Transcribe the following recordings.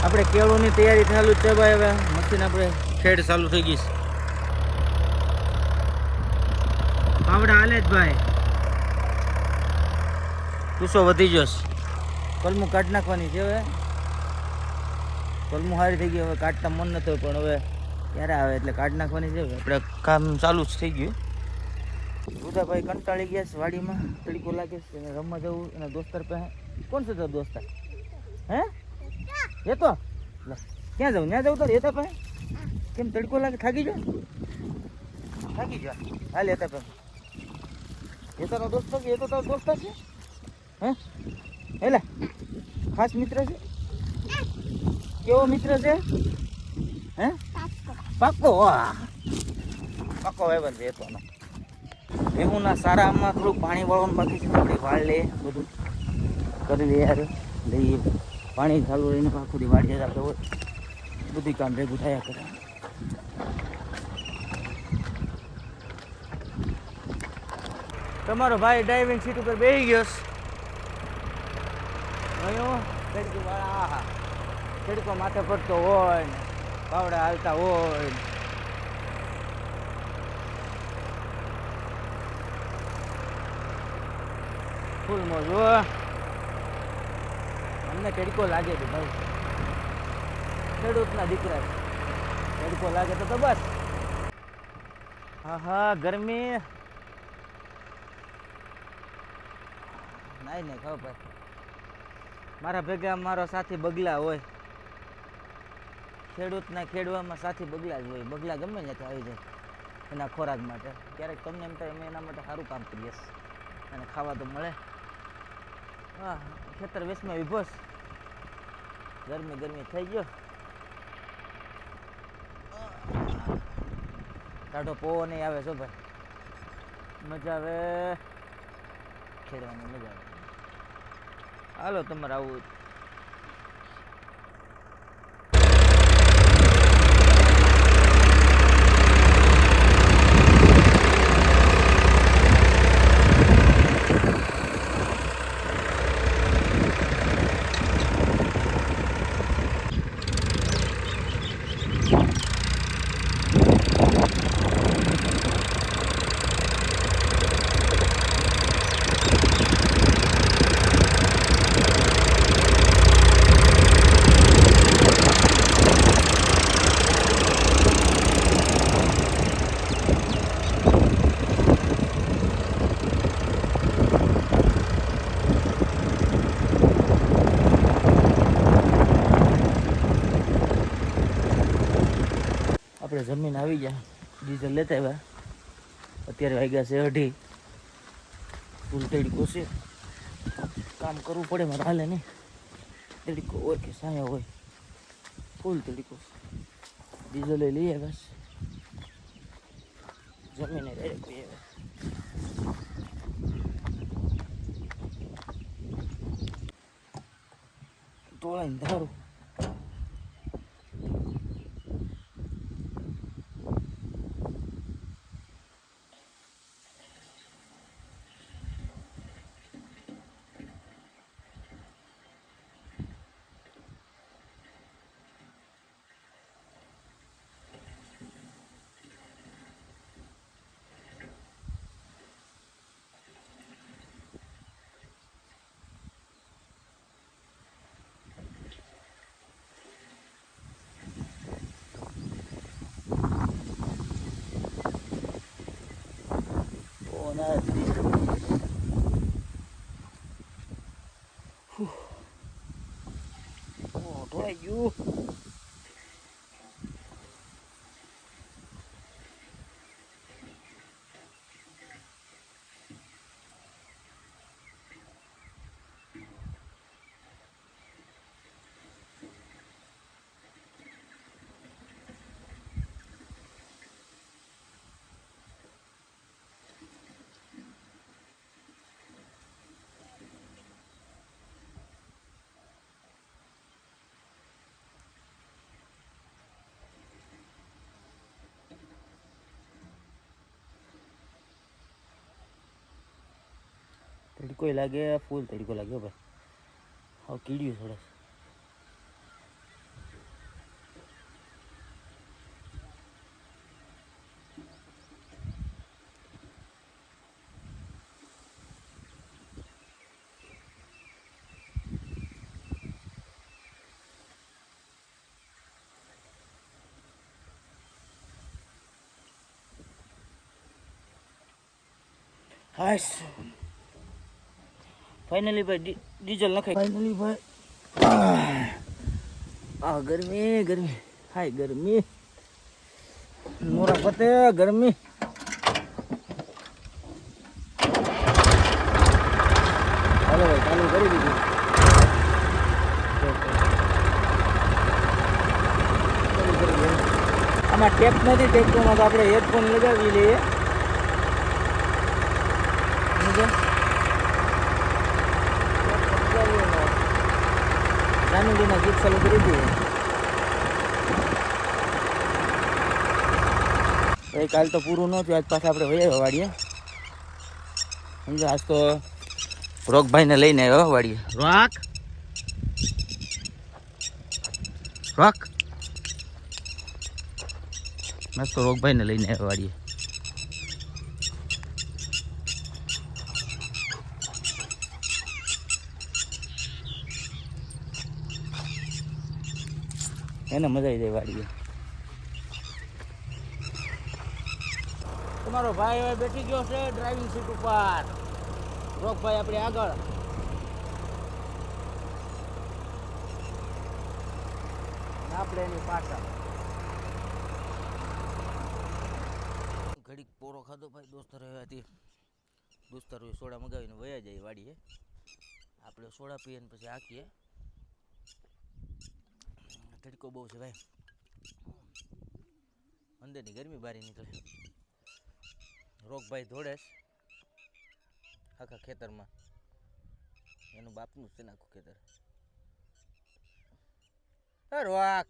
આપણે કેળુંની તૈયારી ચાલુ જ છે ભાઈ. હવે મશીન આપણે ખેડ ચાલુ થઈ ગઈ છે. પાવડા હાલે જ ભાઈ. પૂછો વધી જશે. કલમું કાઢી નાખવાની છે હવે. કલમું સારી થઈ ગઈ. હવે કાઢતા મન નથી હોય પણ હવે ક્યારે આવે એટલે કાઢી નાખવાની છે. આપણે કામ ચાલુ જ થઈ ગયું. રૂદાભાઈ કંટાળી ગયા છે વાડીમાં. તડકો લાગે છે એને રમવા જવું એના દોસ્તાર પાસે. કોણ છે તારો દોસ્તાર? હે એ તો ક્યાં જવું? ત્યાં જવું તારે એતા પાસે? કેમ તડકો લાગે? થાકી જાઓ? થાકી જાઓ હાલ એતા પાસે. એ તારો દોસ્તાર કે? એ તો તારો દોસ્તાર છે? હે એટલે ખાસ મિત્ર છે? કેવો મિત્ર છે? હે પાક્કો? વાહ પાક્કો વાયવર છે. એ તો ભેહુંના સારામાં થોડુંક પાણી વાળવાનું બાકી છે. આપણે વાળ લે બધું કરી લઈએ યાર. લઈએ પાણી ચાલુ રહીને આખું દી વાડીએ આપણે હોય બધું કામ ભેગું થયા કરે. તમારો ભાઈ ડ્રાઇવિંગ સીટ ઉપર બેસી ગયો તડકો વાળા. તડકો માથે પડતો હોય ને પાવડા હાલતા હોય. ફૂલ મોજ હોય. અમને તડકો લાગે છે ભાઈ. ખેડૂતના દીકરા તડકો લાગે તો બસ. હા હા ગરમી નાઈ નહીં ખબર. મારા ભેગા મારો સાથી બગલા હોય. ખેડૂતના ખેડવામાં સાથી બગલા જ હોય. બગલા ગમે ત્યાંથી આવી જાય એના ખોરાક માટે. ક્યારેક તમને એમ થાય અમે એના માટે સારું કામ કરીએ અને ખાવા તો મળે. હા ખેતર વેસમાં વિભોસ ગરમી થઈ ગયો. ટાઢો પવન નહીં આવે છો ભાઈ. મજા આવે ખેડવાની મજા આવે. હાલો તમારે આવું આપણે જમીન આવી જાય. ડીઝલ લેતા આવ્યા. અત્યારે વાગ્યા છે 2:30. ફૂલ તડકો છે. કામ કરવું પડે મારે હાલે નહીં. તડકો હોય કે સાયા હોય ફૂલ તડકો. ડીઝલ લઈ આવ્યા. જમીને ડાયરેક્ટ લઈ આવ્યા. તોળાઈને ધારું. ઢોળાઈ ગયું. તડકો લાગે ફૂલ તડકો લાગ્યો ભાઈ. હવે કીડ્યું થોડે. હાશ ફાઇનલી ભાઈ ડીઝલ નખાય ફાઇનલી ભાઈ આ ગરમી ગરમી હાય ગરમી મોરા પતે ગરમી હાલો ભાઈ ચાલુ કરી દીધું આમાં ટેપ નથી ટેપમાં તો આપણે હેડફોન લગાવી લઈએ જાનુડીના ગીત ચાલુ કરી દઈએ ભાઈ કાલ તો પૂરું નહોતું આજ પાછા આપણે વયા વાડીએ સમજો આજ તો રોકભાઈને લઈને આવ્યો વાડીએ રોક મસ્ત રોકભાઈને લઈને આવ્યો વાડીએ એને મજા આવી જાય વાડીએ તમારો ભાઈ હવે બેઠી ગયો છે ડ્રાઇવિંગ સીટ ઉપર રોકભાઈ આપણે આગળ આપણે એની પાછળ ઘડીક પોરો ખાધો ભાઈ દોસ્તારો હતી દોસ્તારોએ સોડા મગાવીને વયા જાય વાડીએ આપણે સોડા પીએ ને પછી હાકીએ તડકો બહુ છે ભાઈ અંદરની ગરમી બારી નીકળે રોકભાઈ દોડે આખા ખેતરમાં એનું બાપનું છે ને આખું ખેતર રોક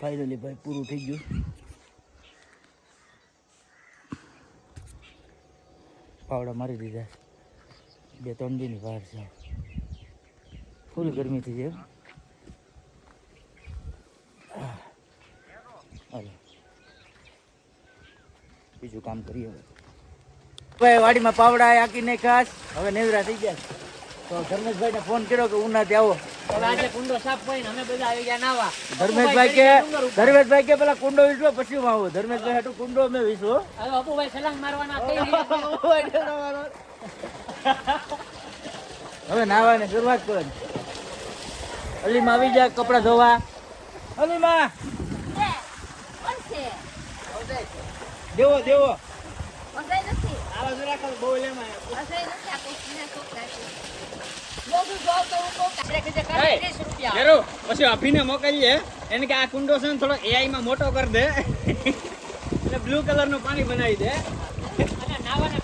ફાઇનલી ભાઈ પૂરું થઈ ગયું પાવડા મારી દીધા 2-3 દીની વાર છે ફૂલ ગરમી થઈ જાય હાલો બીજું કામ કરીએ ભાઈ વાડીમાં પાવડા હાકીને ખાસ હવે નેવરા થઈ ગયા તો ધર્મેશભાઈને ફોન કર્યો કે ઉનાથી આવો આજે કુંડો સાફ કરીને અમે બધા આવી ગયા નાવા ધર્મેશભાઈ કે પેલા કુંડો વિસવો પછી આવો ધર્મેશભાઈ હાટુ કુંડો અમે વિસવો હવે અપુભાઈ સલાંગ મારવાના કઈ હવે નાવાની શરૂઆત કરો અલીમાં આવી જાય કપડા ધોવા અલીમાં દેવો દેવો પછી અભિને મોકલીએ એને કે આ કુંડો છે ને થોડો એઆઈ માં મોટો કરી દે એટલે બ્લુ કલર નું પાણી બનાવી દે અને નાવાના